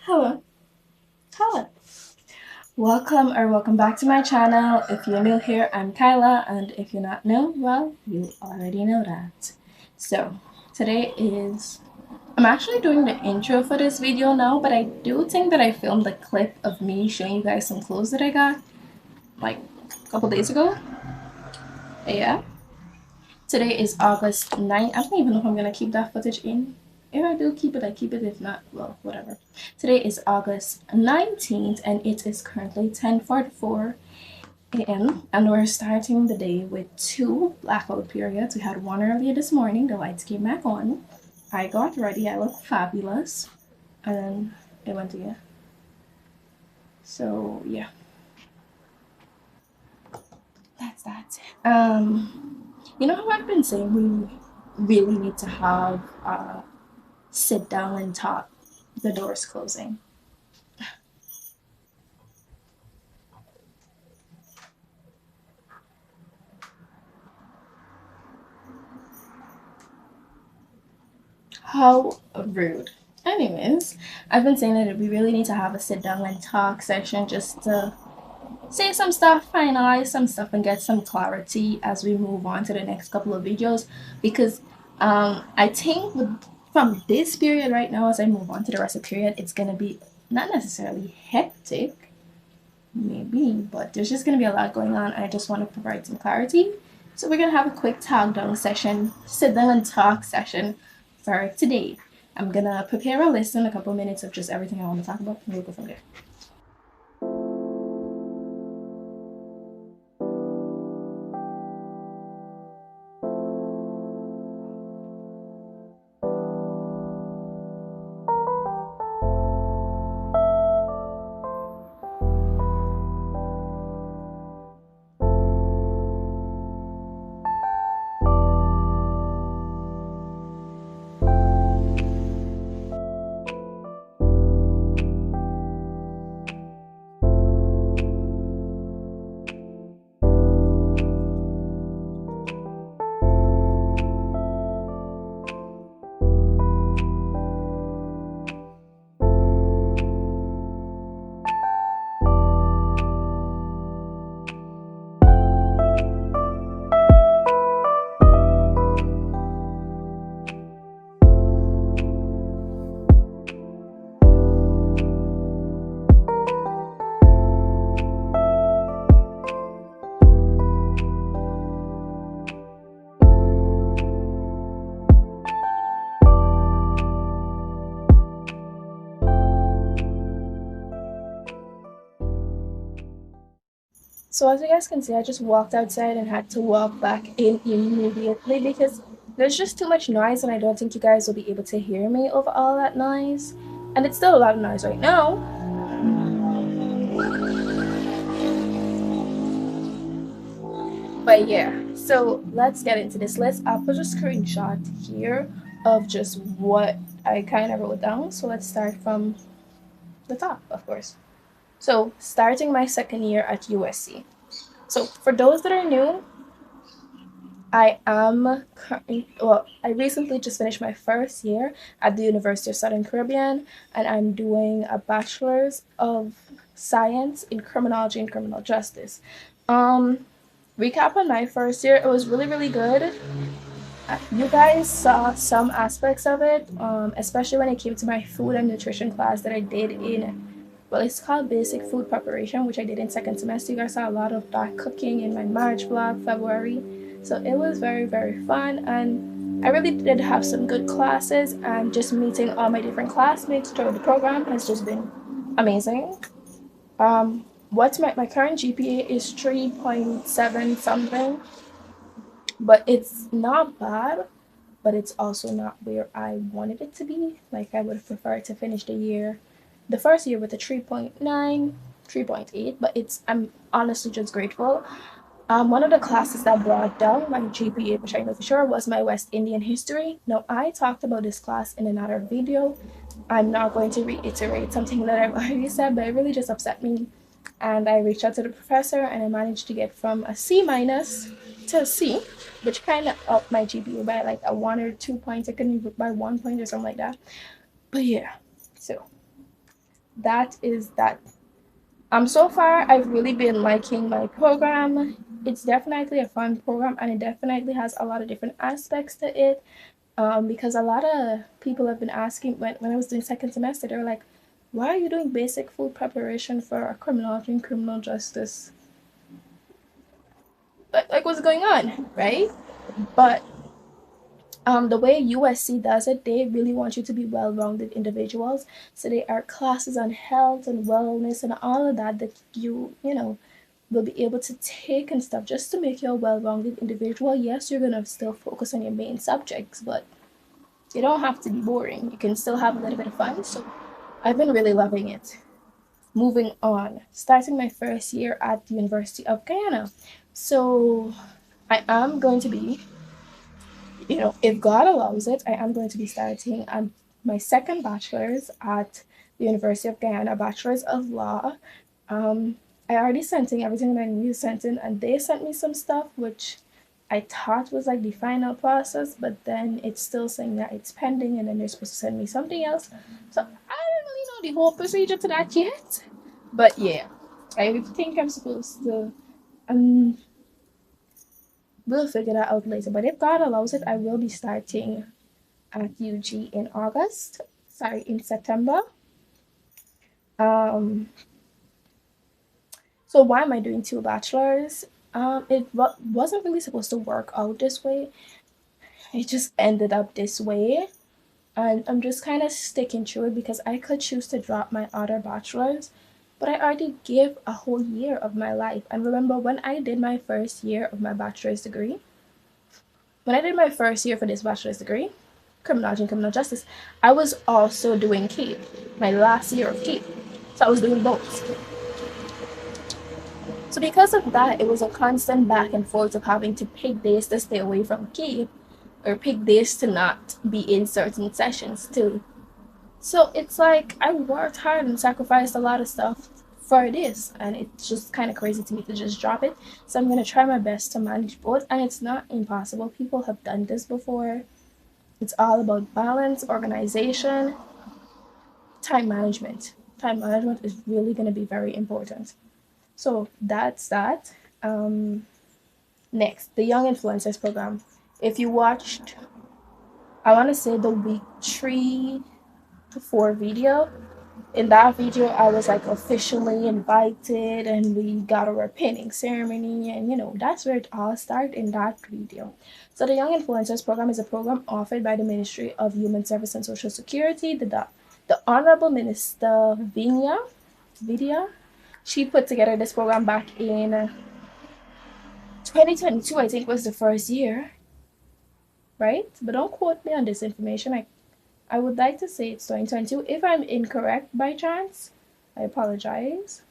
Hello. Hello. Welcome back to my channel. If you're new here, I'm Kyla, and if you're not new, well, you already know that. So, today is I'm actually doing the intro for this video now, but I do think that I filmed a clip of me showing you guys some clothes that I got like a couple days ago. Yeah. Today is August 9th. I don't even know if I'm gonna keep that footage in. If I do keep it, I keep it. If not, well, whatever. Today is August 19th and it is currently 10:44 a.m. and we're starting the day with two blackout periods. We had one earlier this morning, the lights came back on. I got ready, I look fabulous, and then it went again. So yeah, that's that. You know how I've been saying we really need to have sit down and talk, the doors closing. How rude. Anyways, I've been saying that we really need to have a sit down and talk session just to say some stuff, finalize some stuff, and get some clarity as we move on to the next couple of videos. Because I think from this period right now, as I move on to the rest of the period, it's gonna be not necessarily hectic, maybe, but there's just gonna be a lot going on. I just want to provide some clarity. So we're gonna have a quick talk down session, sit down and talk session for today. I'm gonna prepare a list in a couple of minutes of just everything I want to talk about, and we'll go from there. So as you guys can see, I just walked outside and had to walk back in immediately because there's just too much noise and I don't think you guys will be able to hear me over all that noise. And it's still a lot of noise right now. But yeah, so let's get into this list. I'll put a screenshot here of just what I kind of wrote down. So let's start from the top, of course. So starting my second year at USC. So for those that are new, I recently just finished my first year at the University of Southern Caribbean, and I'm doing a bachelor's of science in criminology and criminal justice. Recap on my first year, it was really, really good. You guys saw some aspects of it, especially when it came to my food and nutrition class that I did well, it's called basic food preparation, which I did in second semester. You guys saw a lot of that cooking in my March vlog, February. So it was very, very fun, and I really did have some good classes, and just meeting all my different classmates throughout the program has just been amazing. What's my current GPA is 3.7 something, but it's not bad, but it's also not where I wanted it to be. Like, I would have preferred to finish the first year with a 3.9, 3.8, but I'm honestly just grateful. One of the classes that brought down my GPA, which I know for sure, was my West Indian history. Now, I talked about this class in another video. I'm not going to reiterate something that I've already said, but it really just upset me. And I reached out to the professor, and I managed to get from a C minus to a C, which kind of upped my GPA by like a 1 or 2 points. I couldn't even by 1 point or something like that. But yeah, so that is that. So far I've really been liking my program. It's definitely a fun program, and it definitely has a lot of different aspects to it. Because a lot of people have been asking when I was doing second semester, they were like, why are you doing basic food preparation for criminology and criminal justice? Like what's going on, right? But the way USC does it, they really want you to be well-rounded individuals. So there are classes on health and wellness and all of that that you know will be able to take and stuff just to make you a well-rounded individual. Yes, you're gonna still focus on your main subjects, but you don't have to be boring. You can still have a little bit of fun. So I've been really loving it. Moving on, starting my first year at the University of Guyana. So I am going to be, if God allows it, I am going to be starting my second bachelor's at the University of Guyana, Bachelor's of Law. Um, I already sent in everything that I needed to send in, and they sent me some stuff which I thought was like the final process, but then it's still saying that it's pending, and then they're supposed to send me something else. So I don't really know the whole procedure to that yet. But yeah, I think I'm supposed to. Um, we'll figure that out later. But if God allows it, I will be starting at UG in August. Sorry, in September. Um, so why am I doing two bachelors? It wasn't really supposed to work out this way. It just ended up this way. And I'm just kind of sticking to it because I could choose to drop my other bachelor's, but I already gave a whole year of my life. And remember, when I did my first year of my bachelor's degree, when I did my first year for this bachelor's degree, criminology and criminal justice, I was also doing CAPE, my last year of CAPE. So I was doing both. So because of that, it was a constant back and forth of having to pick days to stay away from CAPE or pick days to not be in certain sessions too. So it's like I worked hard and sacrificed a lot of stuff for this, and it's just kind of crazy to me to just drop it. So I'm gonna try my best to manage both, and it's not impossible. People have done this before. It's all about balance, organization, time management. Time management is really gonna be very important. So that's that. Um, Next, the Young Influencers Program. If you watched, I want to say the week 3 to 4 video, in that video I was like officially invited and we got our pinning ceremony, and that's where it all started in that video. So the Young Influencers Program is a program offered by the Ministry of Human Service and Social Security. The Honorable Minister Vidya, she put together this program back in 2022, I think was the first year, right? But don't quote me on this information. I would like to say it's 2022. If I'm incorrect by chance, I apologize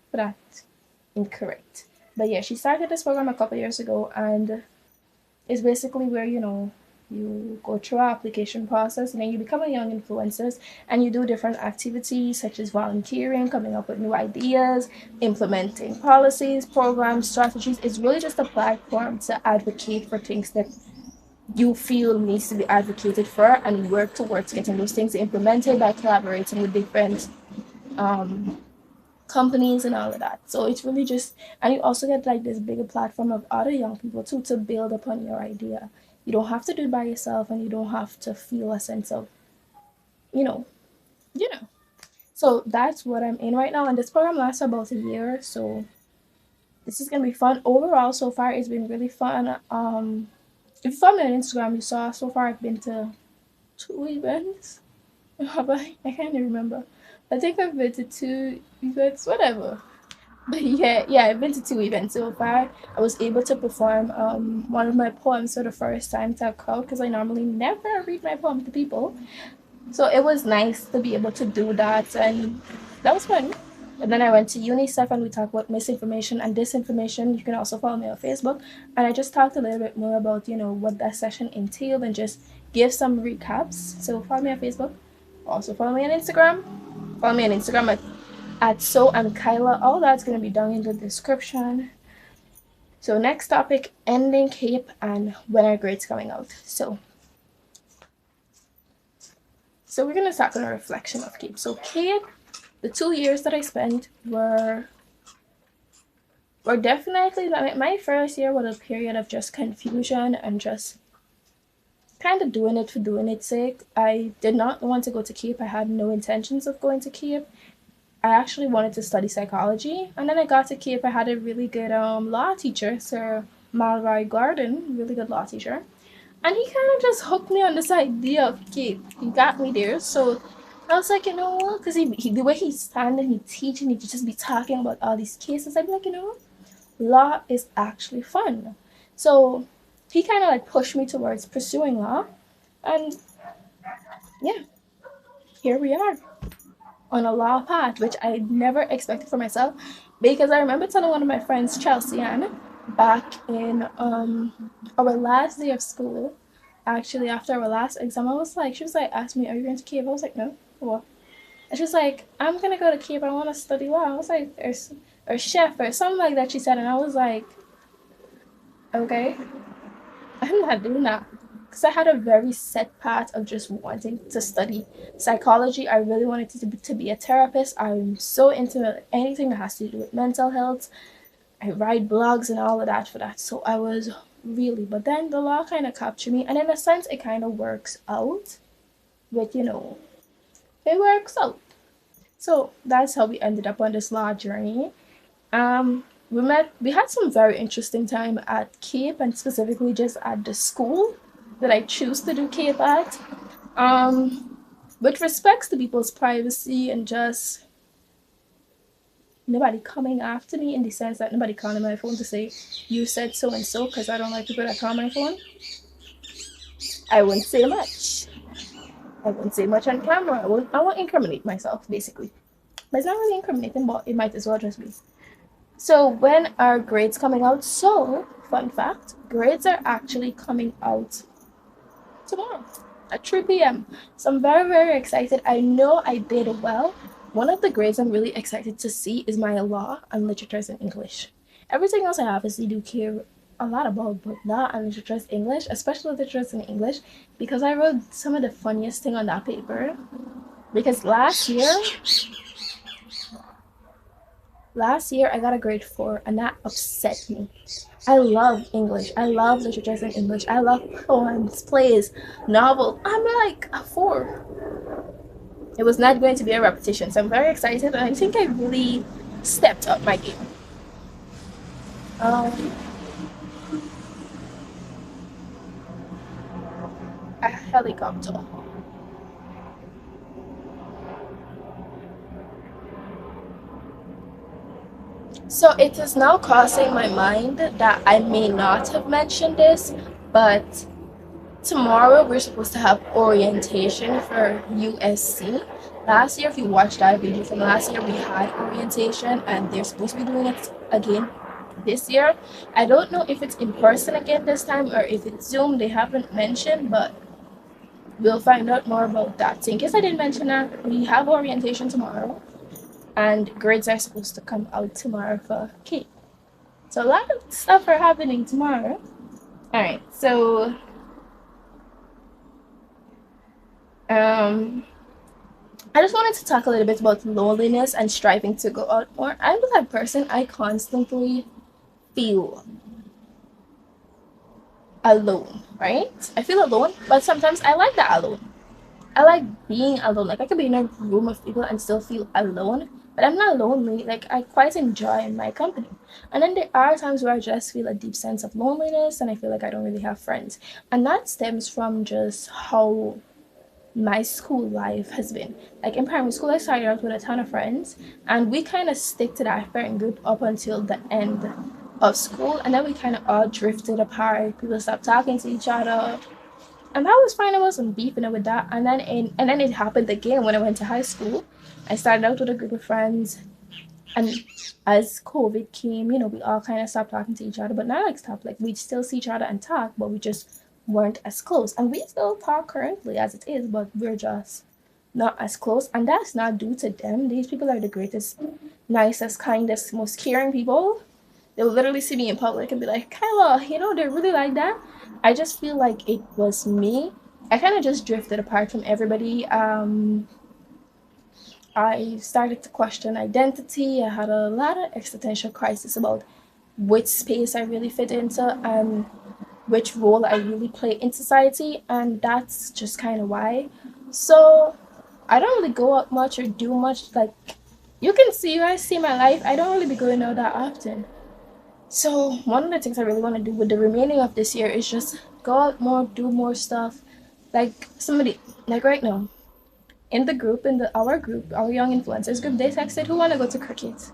for that. Incorrect. But yeah, she started this program a couple years ago, and it's basically where, you go through our application process and then you become a young influencer and you do different activities such as volunteering, coming up with new ideas, implementing policies, programs, strategies. It's really just a platform to advocate for things that you feel needs to be advocated for and work towards getting those things implemented by collaborating with different um, companies and all of that. So it's really just, and you also get like this bigger platform of other young people too to build upon your idea. You don't have to do it by yourself, and you don't have to feel a sense of, you know, you know. So that's what I'm in right now, and this program lasts about a year. So this is gonna be fun overall. So far, it's been really fun. If you follow me on Instagram, you saw so far I've been to 2 events. Have I? I can't even remember. I think I've been to 2 events, whatever. But yeah, I've been to 2 events so far. I was able to perform one of my poems for the first time to a crowd because I normally never read my poem to people. So it was nice to be able to do that, and that was fun. And then I went to UNICEF and we talked about misinformation and disinformation. You can also follow me on Facebook. And I just talked a little bit more about, what that session entailed and just give some recaps. So follow me on Facebook. Also follow me on Instagram. Follow me on Instagram at So I'm Kyla. All that's going to be down in the description. So next topic, ending CAPE and when are grades coming out. So we're going to start on a reflection of CAPE. So CAPE The 2 years that I spent were definitely like my first year was a period of just confusion and just kind of doing it for doing its sake. I did not want to go to Cape. I had no intentions of going to Cape. I actually wanted to study psychology, and then I got to Cape. I had a really good law teacher, Sir Malroy Gordon, really good law teacher, and he kind of just hooked me on this idea of Cape. He got me there, so I was like, because the way he stand and he teach and he could just be talking about all these cases, I'd be like, law is actually fun. So he kind of like pushed me towards pursuing law, and yeah, here we are on a law path, which I never expected for myself. Because I remember telling one of my friends, Chelsea Ann, back in our last day of school, actually after our last exam, she was like, asked me, "Are you going to Cape?" I was like, "No." What? And she was like, "I'm gonna go to Cape. I want to study law." I was like, or chef or something like that. She said, and I was like, "Okay, I'm not doing that." Because I had a very set path of just wanting to study psychology. I really wanted to be a therapist. I'm so into anything that has to do with mental health. I write blogs and all of that for that. So I was really, but then the law kind of captured me. And in a sense, it kind of works out with, it works out. So that's how we ended up on this law journey. We had some very interesting time at Cape and specifically just at the school that I choose to do Cape at. With respects to people's privacy and just nobody coming after me in the sense that nobody calling my phone to say you said so and so because I don't like people that call my phone. I wouldn't say much. I wouldn't say much on camera. I won't incriminate myself basically. But it's not really incriminating, but it might as well just be. So when are grades coming out? So, fun fact, grades are actually coming out tomorrow at 3 p.m. So I'm very, very excited. I know I did well. One of the grades I'm really excited to see is my law and literatures in English. Everything else I obviously do care a lot about, but law and literatures English, especially literatures in English, because I wrote some of the funniest thing on that paper. Because last year I got a grade 4 and that upset me. I love English. I love literature in English. I love poems, plays, novels. I'm like a 4. It was not going to be a repetition, so I'm very excited and I think I really stepped up my game. Um, a helicopter. So it is now crossing my mind that I may not have mentioned this, but tomorrow we're supposed to have orientation for USC. Last year, if you watched that video from last year, we had orientation and they're supposed to be doing it again this year. I don't know if it's in person again this time or if it's Zoom. They haven't mentioned, but we'll find out more about that. So in case I didn't mention that, we have orientation tomorrow and grades are supposed to come out tomorrow for K. So a lot of stuff are happening tomorrow. Alright, so um I just wanted to talk a little bit about loneliness and striving to go out more. I'm the type of person I constantly feel alone, right? I feel alone, but sometimes I like that alone. I like being alone. Like I could be in a room of people and still feel alone, but I'm not lonely. Like I quite enjoy my company. And then there are times where I just feel a deep sense of loneliness and I feel like I don't really have friends. And that stems from just how my school life has been. Like in primary school, I started out with a ton of friends, and we kind of stick to that friend group up until the end of school, and then we kind of all drifted apart. People stopped talking to each other, and that was fine. I wasn't beefing with that. And then it happened again when I went to high school. I started out with a group of friends, and as COVID came, we all kind of stopped talking to each other, but not like stop. Like we still see each other and talk, but we just weren't as close. And we still talk currently as it is, but we're just not as close. And that's not due to them. These people are the greatest, nicest, kindest, most caring people. They'll literally see me in public and be like, Kyla, they're really like that. I just feel like it was me. I kind of just drifted apart from everybody. I started to question identity. I had a lot of existential crisis about which space I really fit into and which role I really play in society, and that's just kind of why. So I don't really go out much or do much. Like, you guys see my life. I don't really be going out that often. So one of the things I really want to do with the remaining of this year is just go out more, do more stuff. Like somebody, like right now, in the group, our group, our young influencers group, they texted who want to go to cricket.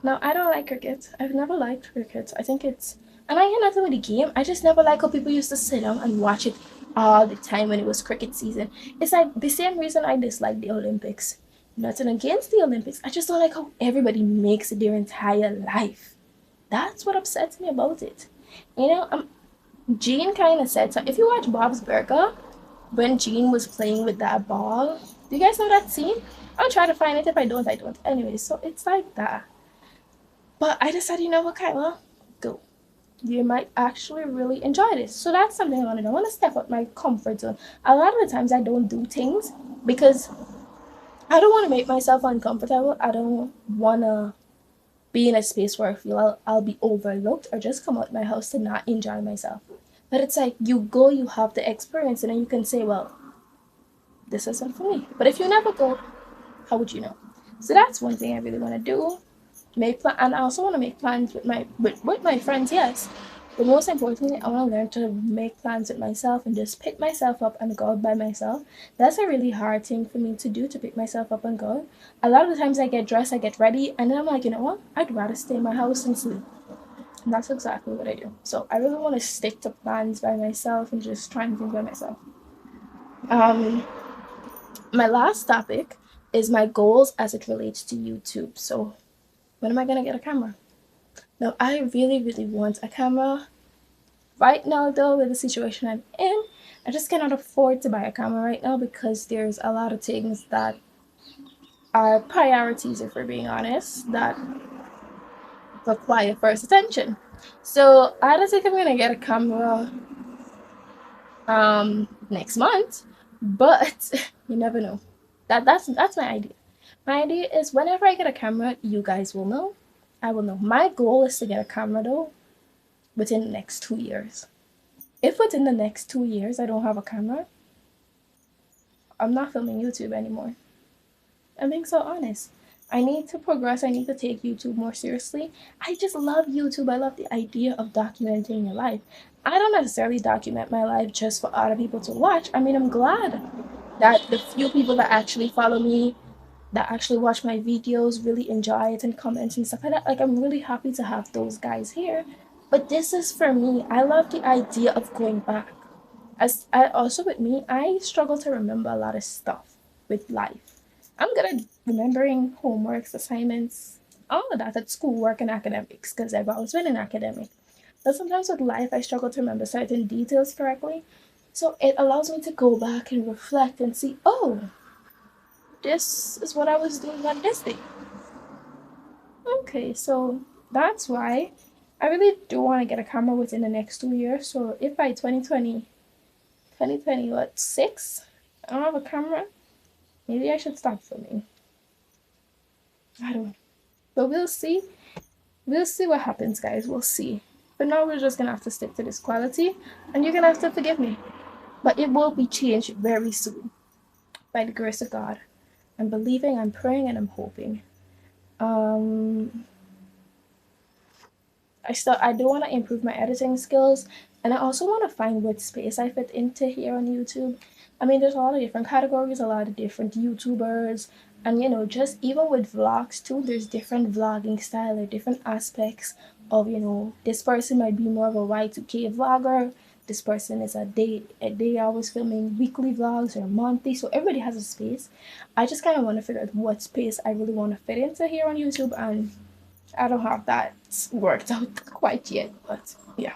Now I don't like cricket. I've never liked cricket. I think it's, and I hear nothing with the game. I just never like how people used to sit down and watch it all the time when it was cricket season. It's like the same reason I dislike the Olympics. Nothing against the Olympics. I just don't like how everybody makes it their entire life. That's what upsets me about it. You know, Gene kind of said so. If you watch Bob's Burger, when Gene was playing with that ball, do you guys know that scene? I'll try to find it. If I don't, I don't. Anyway, so it's like that. But I decided, you know what, Kyla? Go. You might actually really enjoy this. So that's something I want to do. I want to step up my comfort zone. A lot of the times I don't do things because I don't want to make myself uncomfortable. I don't want to be in a space where I feel I'll be overlooked or just come out my house to not enjoy myself. But it's like you go, you have the experience, and then you can say, well, this isn't for me. But if you never go, how would you know? So that's one thing I really want to do. And I also want to make plans with my friends, yes. But most importantly, I want to learn to make plans with myself and just pick myself up and go out by myself. That's a really hard thing for me to do, to pick myself up and go. A lot of the times I get dressed, I get ready, and then I'm like, you know what? I'd rather stay in my house and sleep. And that's exactly what I do. So I really want to stick to plans by myself and just try and think by myself. Um, my last topic is my goals as it relates to YouTube. So when am I gonna get a camera? Now I really, really want a camera. Right now though, with the situation I'm in, I just cannot afford to buy a camera right now because there's a lot of things that are priorities, if we're being honest, that require first attention. So I don't think I'm gonna get a camera next month, but you never know. That's my idea. My idea is whenever I get a camera, you guys will know. I will know. My goal is to get a camera though within the next 2 years. If within the next 2 years I don't have a camera, I'm not filming YouTube anymore. I'm being so honest. I need to progress. I need to take YouTube more seriously. I just love YouTube. I love the idea of documenting your life. I don't necessarily document my life just for other people to watch. I mean, I'm glad that the few people that actually follow me, that actually watch my videos, really enjoy it and comment and stuff like that. Like, I'm really happy to have those guys here. But this is for me. I love the idea of going back. As I also with me, I struggle to remember a lot of stuff with life. I'm good at remembering homeworks, assignments, all of that at schoolwork and academics because I've always been an academic. But sometimes with life, I struggle to remember certain details correctly. So it allows me to go back and reflect and see, oh, this is what I was doing on this day. Okay, so that's why I really do want to get a camera within the next 2 years. So if by 2020, what, 6? I don't have a camera. Maybe I should stop filming. I don't know. But we'll see. We'll see what happens, guys. We'll see. But now we're just gonna have to stick to this quality, and you're gonna have to forgive me. But it will be changed very soon, by the grace of God. I'm believing, I'm praying, and I'm hoping. Um, I do want to improve my editing skills, and I also want to find what space I fit into here on YouTube. I mean, there's a lot of different categories, a lot of different YouTubers, and just even with vlogs too, there's different vlogging style or different aspects of, this person might be more of a Y2K vlogger. This person is a day always filming weekly vlogs or monthly, so everybody has a space. I just kind of want to figure out what space I really want to fit into here on YouTube, and I don't have that worked out quite yet, but yeah.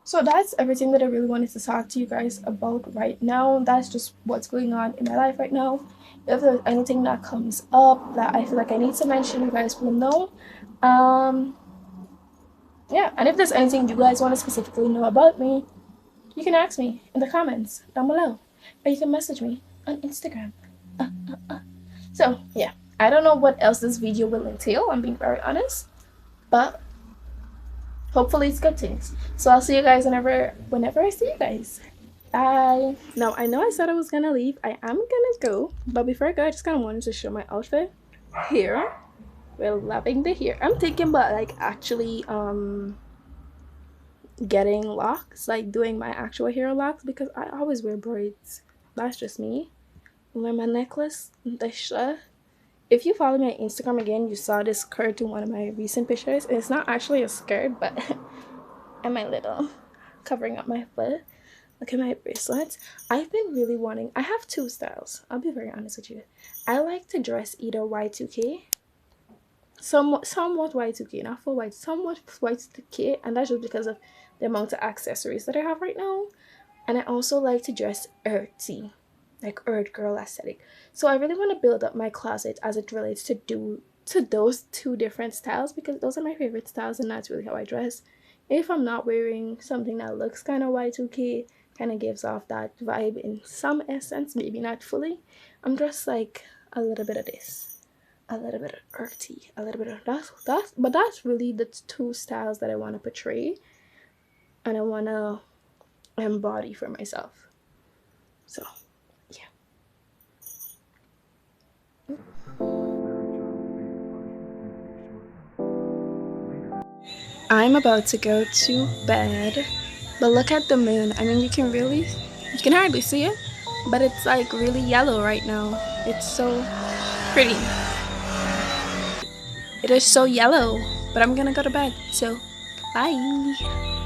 So that's everything that I really wanted to talk to you guys about right now. That's just what's going on in my life right now. If there's anything that comes up that I feel like I need to mention, you guys will know. Um, yeah, and if there's anything you guys want to specifically know about me, you can ask me in the comments down below, or you can message me on Instagram. So So yeah, I don't know what else this video will entail, I'm being very honest, but hopefully it's good things. So I'll see you guys whenever I see you guys. Bye. Now I know I said I was gonna leave. I am gonna go, but before I go, I just kind of wanted to show my outfit. Here, we're loving the hair. I'm thinking about like actually getting locks, like doing my actual hair locks, because I always wear braids. That's just me. Wear my necklace, the shirt. If you follow me on Instagram again, you saw this skirt in one of my recent pictures. It's not actually a skirt, but and my little covering up my foot. Look at my bracelets. I've been really wanting, I have two styles. I'll be very honest with you. I like to dress either Y2K, somewhat Y2K, not full white, somewhat Y2K, and that's just because of the amount of accessories that I have right now. And I also like to dress earthy, like earth girl aesthetic. So I really want to build up my closet as it relates to those two different styles, because those are my favorite styles and that's really how I dress. If I'm not wearing something that looks kind of Y2K, kind of gives off that vibe in some essence, maybe not fully, I'm dressed like a little bit of this, a little bit of earthy, a little bit of that. But that's really the two styles that I want to portray and I want to embody for myself. So yeah, I'm about to go to bed, but look at the moon. I mean, you can hardly see it, but it's like really yellow right now. It's so pretty. It is so yellow, but I'm gonna go to bed, so bye.